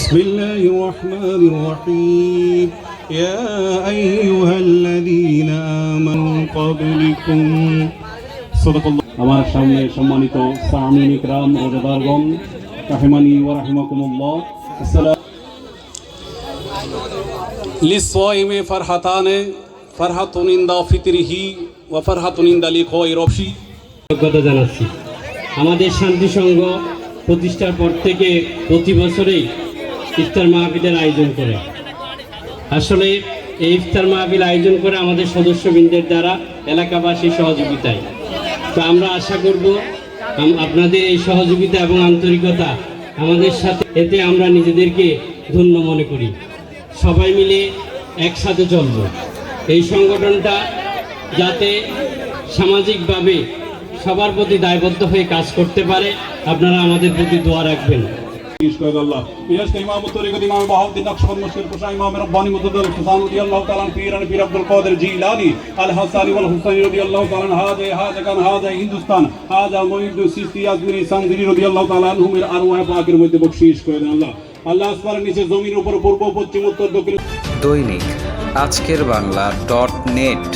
بسم الله الرحمن الرحيم يا أيها الذين آمنوا قبلكم صدق الله আমার সামনে সম্মানিত সামিন ইকরাম ও রোজাদারগণ রাহিমানি ওয়া রাহিমাকুমুল্লাহ আসসালাম লিসসাইমি ফারহাতানে ফারহাতুন ইনদা ফিতরিহি ওয়া ফারহাতুন ইনদা লিকাই রবশি। কৃতজ্ঞতা জানাচ্ছি। আমাদের শান্তি সংঘ প্রতিষ্ঠার পর থেকে প্রতি বছরেই ইফতার মাহফিলের আয়োজন করে। আসলে এই ইফতার মাহফিল আয়োজন করে আমাদের সদস্যবৃন্দের দ্বারা এলাকাবাসীর সহযোগিতায়। তো আমরা আশা করব আপনাদের এই সহযোগিতা এবং আন্তরিকতা আমাদের সাথে, এতে আমরা নিজেদেরকে ধন্য মনে করি। সবাই মিলে একসাথে চলব। এই সংগঠনটা যাতে সামাজিকভাবে সবার প্রতি দায়বদ্ধ হয়ে কাজ করতে পারে, আপনারা আমাদের প্রতি দোয়া রাখবেন। الله بيش إمام الطريقة إمام بهاء النقشبند مشكل كشا إمام رباني متدل الحسان رضي الله تعالى عنه پیر عبد القادر جیلانی الحسانی والحسینی رضی الله تعالی عنہ هذا كان هذا হিন্দুস্তান هذا মুঈদ সিস্তি আজমিরি সানজিরি رضي الله تعالى عنهم এর আরওয়াহ পাকের মধ্যে বখশিশ করে দেন আল্লাহ। আল্লাহ আসমানের নিচে জমির উপর পূর্ব পশ্চিম উত্তর দক্ষিণ। দৈনিক আজকের বাংলা .net